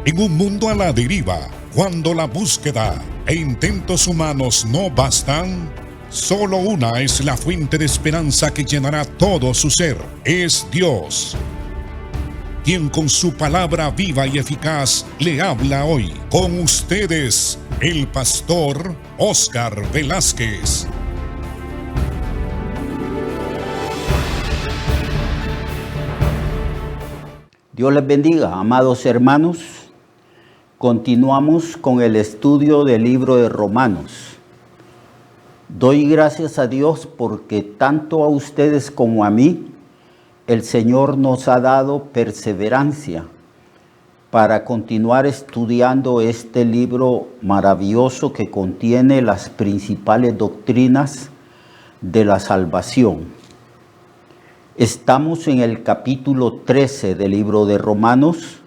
En un mundo a la deriva, cuando la búsqueda e intentos humanos no bastan, solo una es la fuente de esperanza que llenará todo su ser. Es Dios, quien con su palabra viva y eficaz le habla hoy. Con ustedes, el pastor Oscar Velázquez. Dios les bendiga, amados hermanos. Continuamos con el estudio del libro de Romanos. Doy gracias a Dios porque tanto a ustedes como a mí, el Señor nos ha dado perseverancia para continuar estudiando este libro maravilloso que contiene las principales doctrinas de la salvación. Estamos en el capítulo 13 del libro de Romanos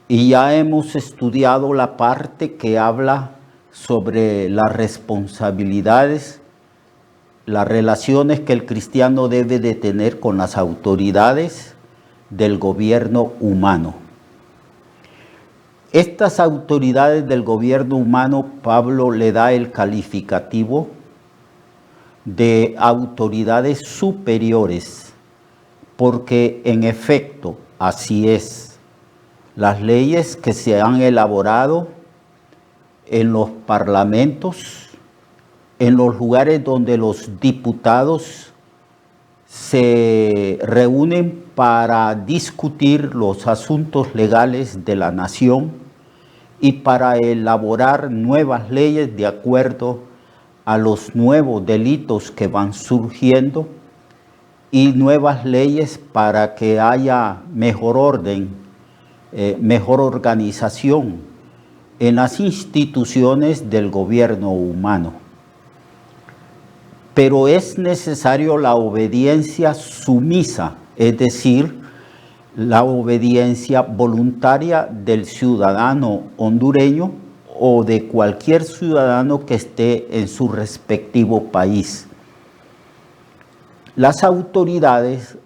y ya hemos estudiado la parte que habla sobre las responsabilidades, las relaciones que el cristiano debe de tener con las autoridades del gobierno humano. Estas autoridades del gobierno humano, Pablo le da el calificativo de autoridades superiores, porque en efecto así es. Las leyes que se han elaborado en los parlamentos, en los lugares donde los diputados se reúnen para discutir los asuntos legales de la nación y para elaborar nuevas leyes de acuerdo a los nuevos delitos que van surgiendo y nuevas leyes para que haya mejor orden, mejor organización en las instituciones del gobierno humano. Pero es necesario la obediencia sumisa, es decir, la obediencia voluntaria del ciudadano hondureño o de cualquier ciudadano que esté en su respectivo país. Las autoridades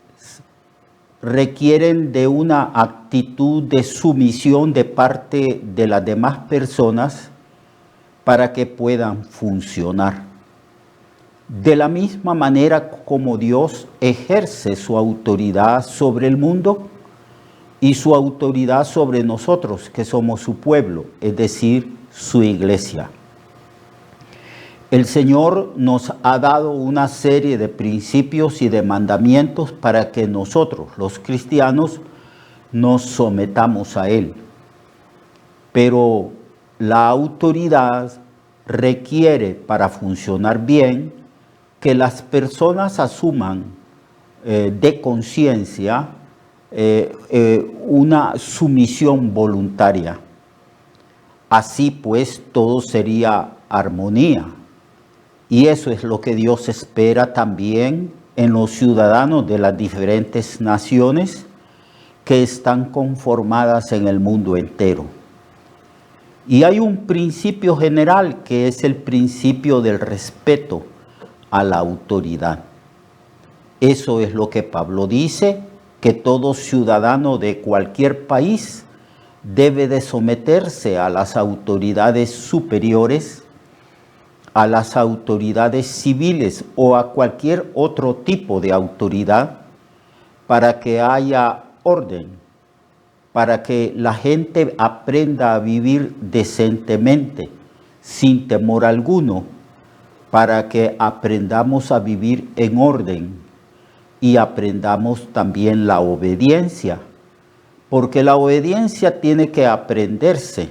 requieren de una actitud de sumisión de parte de las demás personas para que puedan funcionar. De la misma manera como Dios ejerce su autoridad sobre el mundo y su autoridad sobre nosotros, que somos su pueblo, es decir, su iglesia. El Señor nos ha dado una serie de principios y de mandamientos para que nosotros, los cristianos, nos sometamos a Él. Pero la autoridad requiere, para funcionar bien, que las personas asuman de conciencia una sumisión voluntaria. Así pues, todo sería armonía. Y eso es lo que Dios espera también en los ciudadanos de las diferentes naciones que están conformadas en el mundo entero. Y hay un principio general que es el principio del respeto a la autoridad. Eso es lo que Pablo dice, que todo ciudadano de cualquier país debe de someterse a las autoridades superiores, a las autoridades civiles o a cualquier otro tipo de autoridad para que haya orden, para que la gente aprenda a vivir decentemente, sin temor alguno, para que aprendamos a vivir en orden y aprendamos también la obediencia, porque la obediencia tiene que aprenderse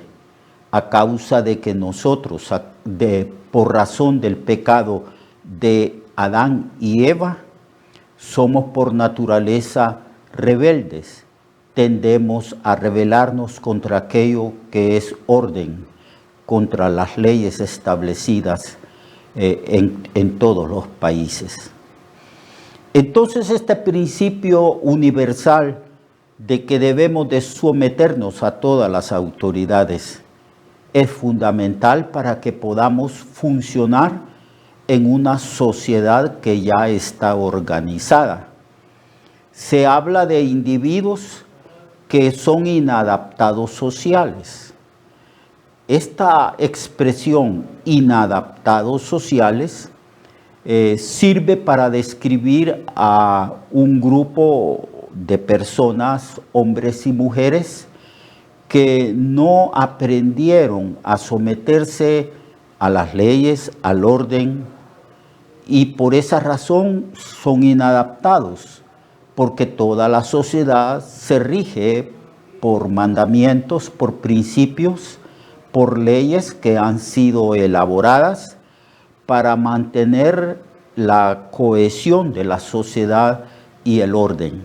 a causa de que nosotros, por razón del pecado de Adán y Eva, somos por naturaleza rebeldes. Tendemos a rebelarnos contra aquello que es orden, contra las leyes establecidas en todos los países. Entonces, este principio universal de que debemos de someternos a todas las autoridades es fundamental para que podamos funcionar en una sociedad que ya está organizada. Se habla de individuos que son inadaptados sociales. Esta expresión inadaptados sociales sirve para describir a un grupo de personas, hombres y mujeres, que no aprendieron a someterse a las leyes, al orden, y por esa razón son inadaptados, porque toda la sociedad se rige por mandamientos, por principios, por leyes que han sido elaboradas para mantener la cohesión de la sociedad y el orden.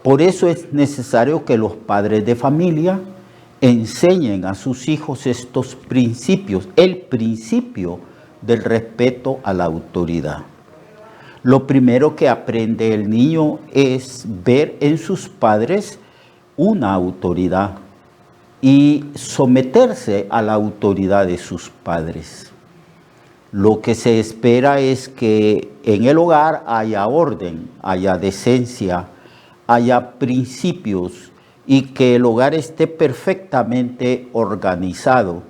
Por eso es necesario que los padres de familia enseñen a sus hijos estos principios, el principio del respeto a la autoridad. Lo primero que aprende el niño es ver en sus padres una autoridad y someterse a la autoridad de sus padres. Lo que se espera es que en el hogar haya orden, haya decencia, haya principios y que el hogar esté perfectamente organizado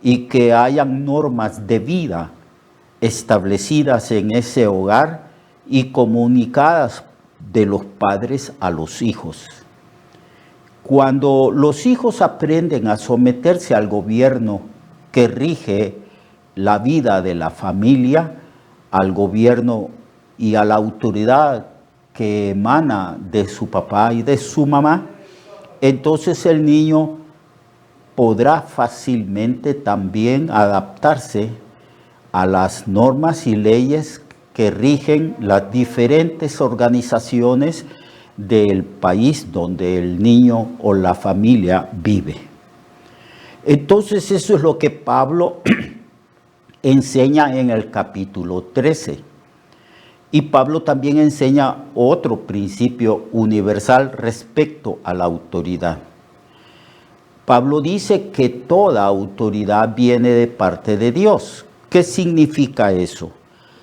y que hayan normas de vida establecidas en ese hogar y comunicadas de los padres a los hijos. Cuando los hijos aprenden a someterse al gobierno que rige la vida de la familia, al gobierno y a la autoridad que emana de su papá y de su mamá, entonces el niño podrá fácilmente también adaptarse a las normas y leyes que rigen las diferentes organizaciones del país donde el niño o la familia vive. Entonces eso es lo que Pablo enseña en el capítulo 13. Y Pablo también enseña otro principio universal respecto a la autoridad. Pablo dice que toda autoridad viene de parte de Dios. ¿Qué significa eso?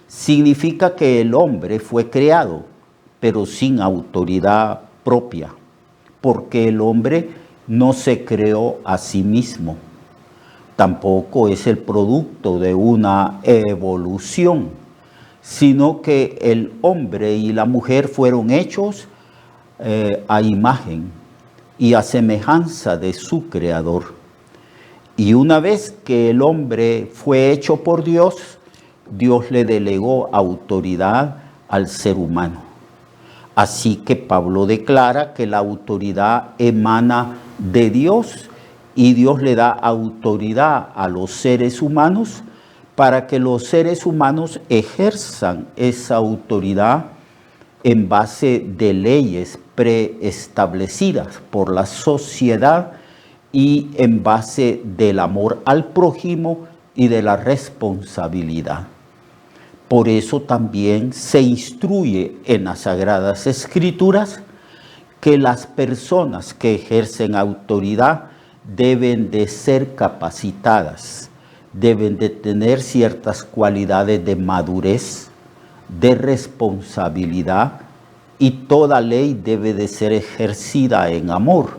Significa que el hombre fue creado, pero sin autoridad propia, porque el hombre no se creó a sí mismo. Tampoco es el producto de una evolución, sino que el hombre y la mujer fueron hechos a imagen y a semejanza de su creador. Y una vez que el hombre fue hecho por Dios, Dios le delegó autoridad al ser humano. Así que Pablo declara que la autoridad emana de Dios y Dios le da autoridad a los seres humanos para que los seres humanos ejerzan esa autoridad en base de leyes preestablecidas por la sociedad y en base del amor al prójimo y de la responsabilidad. Por eso también se instruye en las Sagradas Escrituras que las personas que ejercen autoridad deben de ser capacitadas, deben de tener ciertas cualidades de madurez, de responsabilidad, y toda ley debe de ser ejercida en amor,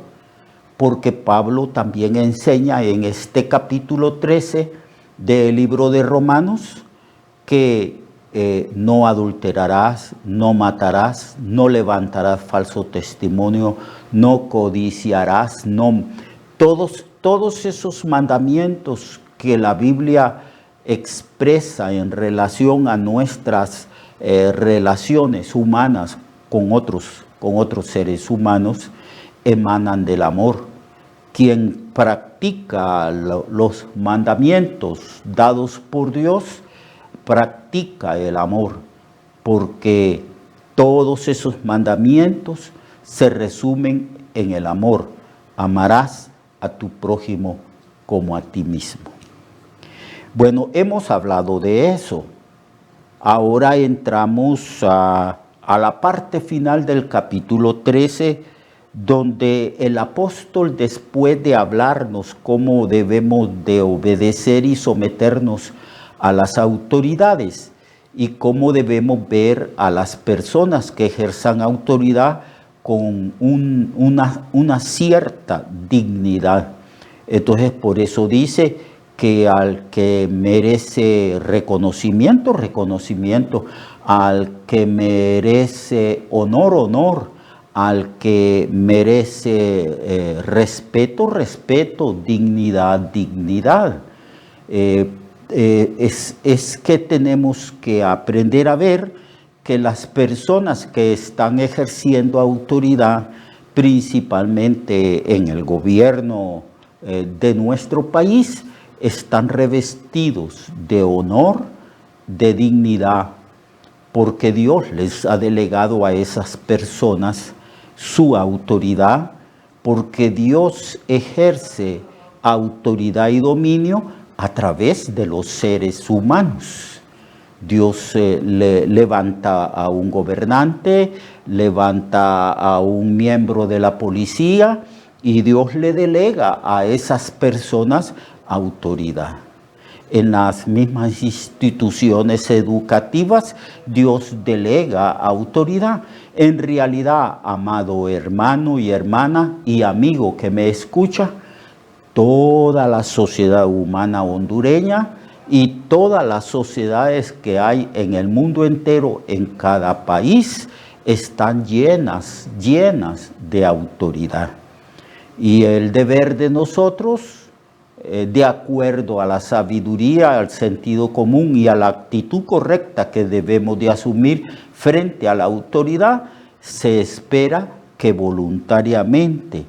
porque Pablo también enseña en este capítulo 13 del libro de Romanos que no adulterarás, no matarás, no levantarás falso testimonio, no codiciarás, todos esos mandamientos que la Biblia expresa en relación a nuestras relaciones humanas con otros seres humanos, emanan del amor. Quien practica los mandamientos dados por Dios, practica el amor, porque todos esos mandamientos se resumen en el amor. Amarás a tu prójimo como a ti mismo. Bueno, hemos hablado de eso. Ahora entramos a la parte final del capítulo 13, donde el apóstol, después de hablarnos cómo debemos de obedecer y someternos a las autoridades y cómo debemos ver a las personas que ejerzan autoridad con una cierta dignidad. Entonces, por eso dice que al que merece reconocimiento, reconocimiento, al que merece honor, honor, al que merece respeto, respeto, dignidad, dignidad. Es que tenemos que aprender a ver que las personas que están ejerciendo autoridad, principalmente en el gobierno de nuestro país, están revestidos de honor, de dignidad, porque Dios les ha delegado a esas personas su autoridad, porque Dios ejerce autoridad y dominio a través de los seres humanos. Dios levanta a un gobernante, levanta a un miembro de la policía y Dios le delega a esas personas autoridad. En las mismas instituciones educativas, Dios delega autoridad. En realidad, amado hermano y hermana y amigo que me escucha, toda la sociedad humana hondureña y todas las sociedades que hay en el mundo entero, en cada país, están llenas de autoridad. Y el deber de nosotros, de acuerdo a la sabiduría, al sentido común y a la actitud correcta que debemos de asumir frente a la autoridad, se espera que voluntariamente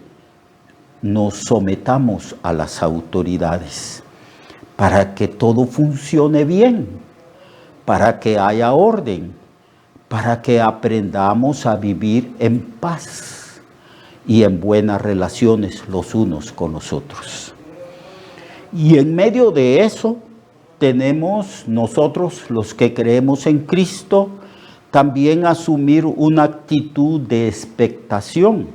nos sometamos a las autoridades para que todo funcione bien, para que haya orden, para que aprendamos a vivir en paz y en buenas relaciones los unos con los otros. Y en medio de eso tenemos nosotros, los que creemos en Cristo, también asumir una actitud de expectación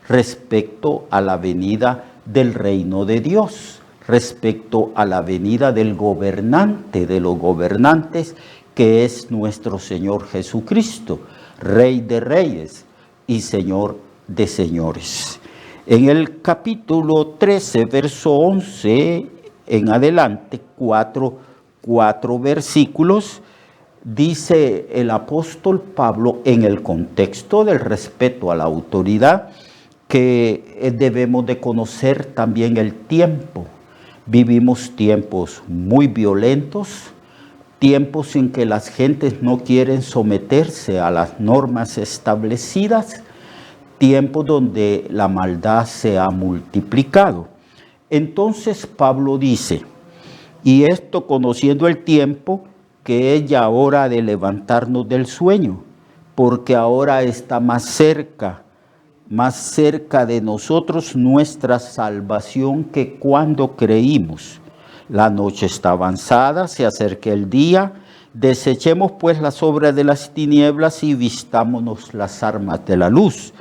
respecto a la venida del reino de Dios, respecto a la venida del gobernante de los gobernantes, que es nuestro Señor Jesucristo, Rey de Reyes y Señor de Señores. En el capítulo 13, verso 11 en adelante, cuatro versículos, dice el apóstol Pablo, en el contexto del respeto a la autoridad, que debemos de conocer también el tiempo. Vivimos tiempos muy violentos, tiempos en que las gentes no quieren someterse a las normas establecidas, tiempos donde la maldad se ha multiplicado. Entonces Pablo dice, y esto conociendo el tiempo, que es ya hora de levantarnos del sueño, porque ahora está más cerca de nosotros nuestra salvación que cuando creímos. La noche está avanzada, se acerca el día. Desechemos pues las obras de las tinieblas y vistámonos las armas de la luz.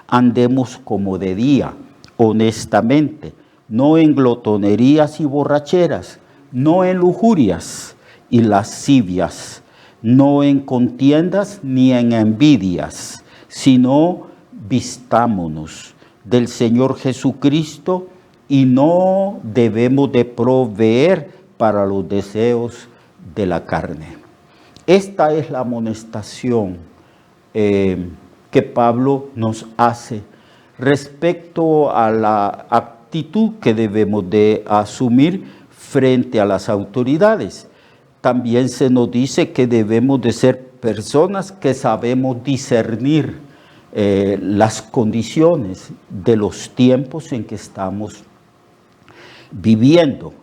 Andemos como de día, honestamente, no en glotonerías y borracheras, no en lujurias y lascivias, no en contiendas ni en envidias, sino vistámonos del Señor Jesucristo y no debemos de proveer para los deseos de la carne. Esta es la amonestación que Pablo nos hace respecto a la actitud que debemos de asumir frente a las autoridades. También se nos dice que debemos de ser personas que sabemos discernir las condiciones de los tiempos en que estamos viviendo.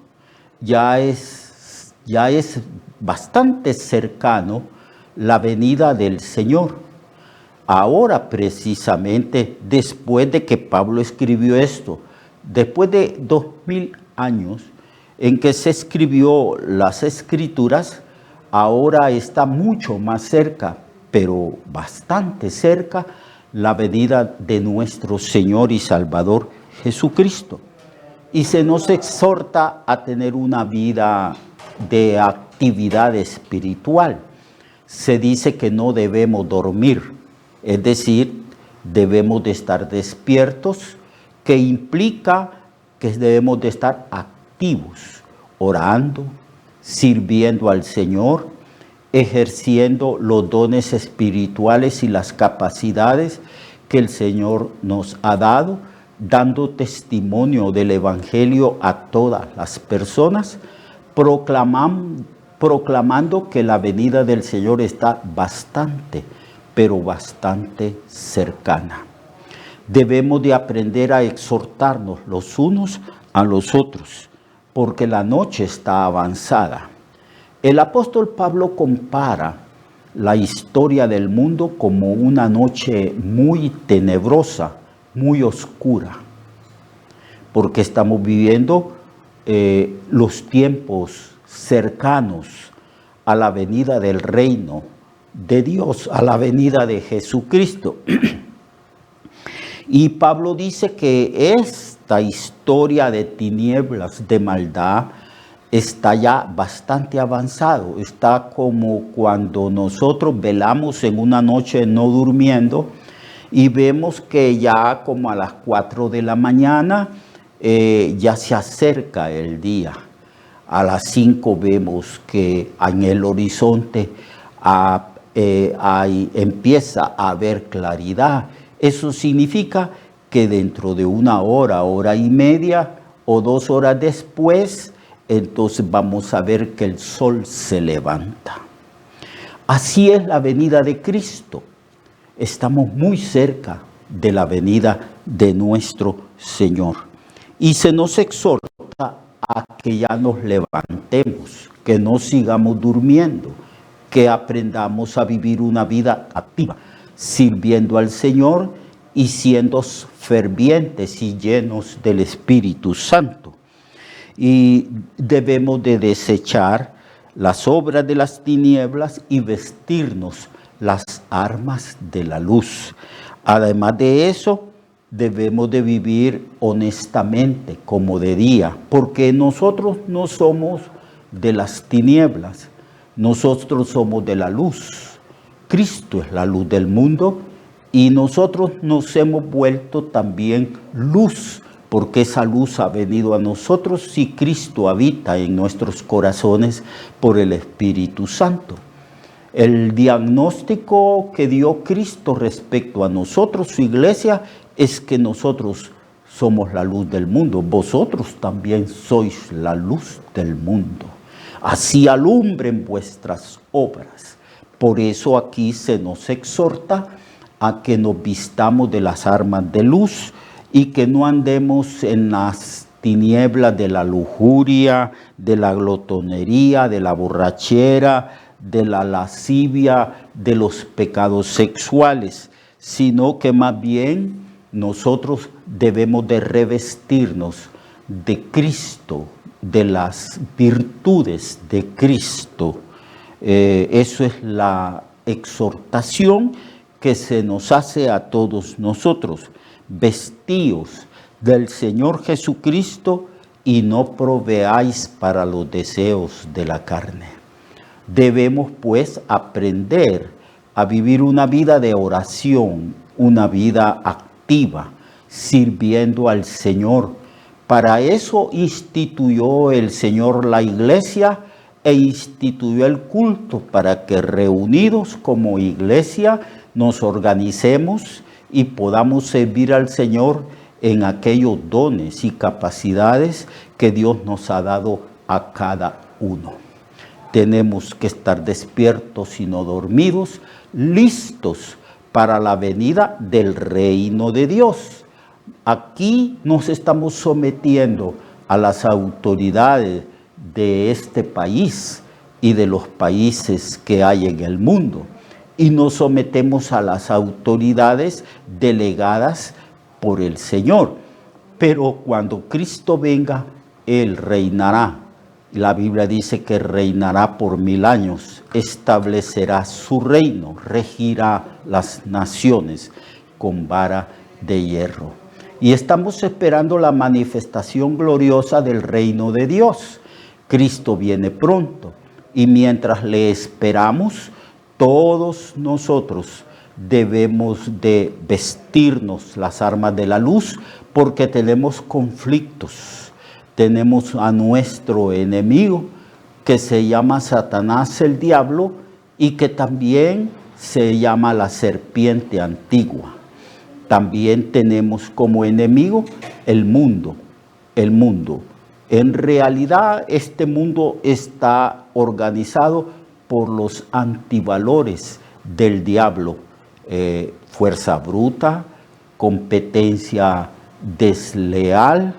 Ya es bastante cercano la venida del Señor. Ahora precisamente, después de que Pablo escribió esto, después de 2000 años en que se escribió las Escrituras, ahora está mucho más cerca, pero bastante cerca, la venida de nuestro Señor y Salvador Jesucristo. Y se nos exhorta a tener una vida de actividad espiritual. Se dice que no debemos dormir, es decir, debemos de estar despiertos, que implica que debemos de estar activos, orando, sirviendo al Señor, ejerciendo los dones espirituales y las capacidades que el Señor nos ha dado, dando testimonio del Evangelio a todas las personas, proclamando que la venida del Señor está bastante, pero bastante cercana. Debemos de aprender a exhortarnos los unos a los otros, porque la noche está avanzada. El apóstol Pablo compara la historia del mundo como una noche muy tenebrosa, muy oscura, porque estamos viviendo los tiempos cercanos a la venida del reino de Dios, a la venida de Jesucristo. Y Pablo dice que esta historia de tinieblas, de maldad, está ya bastante avanzado. Está como cuando nosotros velamos en una noche no durmiendo y vemos que ya como a las 4 de la mañana ya se acerca el día. A las 5 vemos que en el horizonte empieza a haber claridad. Eso significa que dentro de una hora, hora y media o 2 horas después, entonces vamos a ver que el sol se levanta. Así es la venida de Cristo. Estamos muy cerca de la venida de nuestro Señor. Y se nos exhorta a que ya nos levantemos, que no sigamos durmiendo, que aprendamos a vivir una vida activa, sirviendo al Señor y siendo fervientes y llenos del Espíritu Santo. Y debemos de desechar las obras de las tinieblas y vestirnos las armas de la luz. Además de eso, debemos de vivir honestamente como de día, porque nosotros no somos de las tinieblas, nosotros somos de la luz. Cristo es la luz del mundo y nosotros nos hemos vuelto también luz, porque esa luz ha venido a nosotros si Cristo habita en nuestros corazones por el Espíritu Santo. El diagnóstico que dio Cristo respecto a nosotros, su iglesia, es que nosotros somos la luz del mundo. Vosotros también sois la luz del mundo. Así alumbren vuestras obras. Por eso aquí se nos exhorta a que nos vistamos de las armas de luz y que no andemos en las tinieblas de la lujuria, de la glotonería, de la borrachera, de la lascivia, de los pecados sexuales, sino que más bien nosotros debemos de revestirnos de Cristo, de las virtudes de Cristo. Eso es la exhortación que se nos hace a todos nosotros. Vestíos del Señor Jesucristo y no proveáis para los deseos de la carne. Debemos pues aprender a vivir una vida de oración, una vida activa, sirviendo al Señor. Para eso instituyó el Señor la iglesia e instituyó el culto, para que reunidos como iglesia nos organicemos y podamos servir al Señor en aquellos dones y capacidades que Dios nos ha dado a cada uno. Tenemos que estar despiertos y no dormidos, listos para la venida del reino de Dios. Aquí nos estamos sometiendo a las autoridades de este país y de los países que hay en el mundo. Y nos sometemos a las autoridades delegadas por el Señor. Pero cuando Cristo venga, Él reinará. La Biblia dice que reinará por 1000 años, establecerá su reino, regirá las naciones con vara de hierro. Y estamos esperando la manifestación gloriosa del reino de Dios. Cristo viene pronto y mientras le esperamos, todos nosotros debemos de vestirnos las armas de la luz porque tenemos conflictos. Tenemos a nuestro enemigo que se llama Satanás el diablo y que también se llama la serpiente antigua. También tenemos como enemigo el mundo. En realidad este mundo está organizado por los antivalores del diablo. Fuerza bruta, competencia desleal.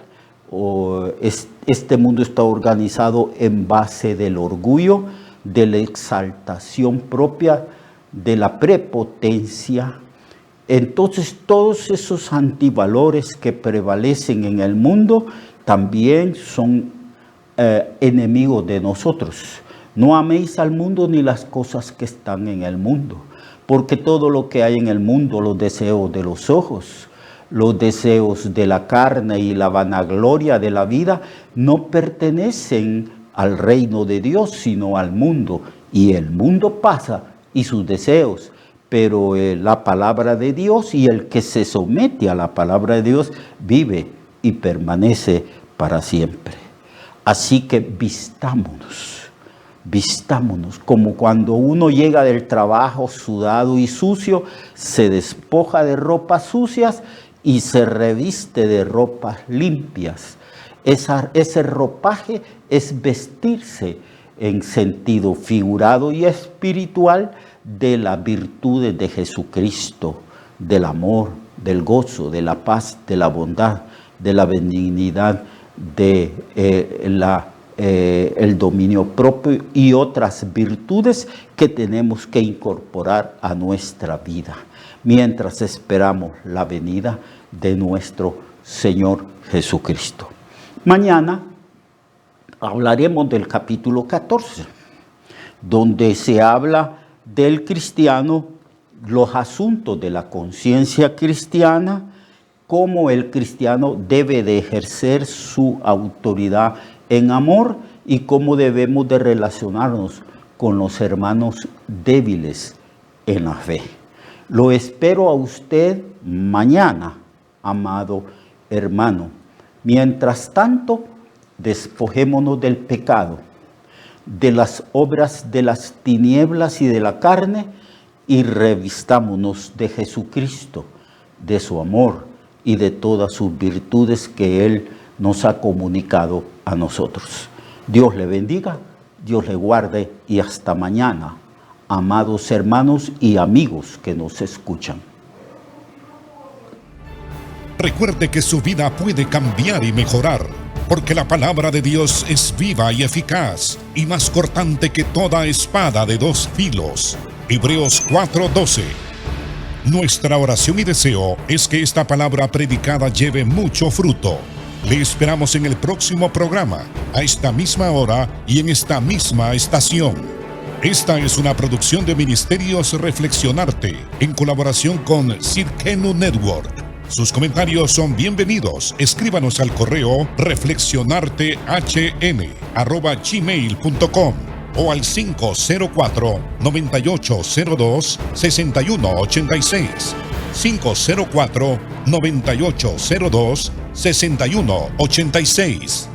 Este mundo está organizado en base del orgullo, de la exaltación propia, de la prepotencia. Entonces todos esos antivalores que prevalecen en el mundo también son enemigos de nosotros. No améis al mundo ni las cosas que están en el mundo, porque todo lo que hay en el mundo, los deseos de los ojos, los deseos de la carne y la vanagloria de la vida, no pertenecen al reino de Dios, sino al mundo. Y el mundo pasa y sus deseos, pero la palabra de Dios y el que se somete a la palabra de Dios vive y permanece para siempre. Así que vistámonos, como cuando uno llega del trabajo sudado y sucio, se despoja de ropas sucias y se reviste de ropas limpias. Ese ropaje es vestirse en sentido figurado y espiritual de las virtudes de Jesucristo, del amor, del gozo, de la paz, de la bondad, de la benignidad, de el dominio propio y otras virtudes que tenemos que incorporar a nuestra vida mientras esperamos la venida de nuestro Señor Jesucristo. Mañana hablaremos del capítulo 14, donde se habla del cristiano, los asuntos de la conciencia cristiana, cómo el cristiano debe de ejercer su autoridad en amor y cómo debemos de relacionarnos con los hermanos débiles en la fe. Lo espero a usted mañana, amado hermano. Mientras tanto, despojémonos del pecado, de las obras de las tinieblas y de la carne, y revistámonos de Jesucristo, de su amor y de todas sus virtudes que Él nos ha comunicado a nosotros. Dios le bendiga, Dios le guarde y hasta mañana, amados hermanos y amigos que nos escuchan. Recuerde que su vida puede cambiar y mejorar, porque la palabra de Dios es viva y eficaz, y más cortante que toda espada de dos filos. Hebreos 4:12. Nuestra oración y deseo es que esta palabra predicada lleve mucho fruto. Le esperamos en el próximo programa, a esta misma hora y en esta misma estación. Esta es una producción de Ministerios Reflexionarte, en colaboración con Cirkenu Network. Sus comentarios son bienvenidos. Escríbanos al correo reflexionartehn@gmail.com o al 504-9802-6186. 504-9802-6186.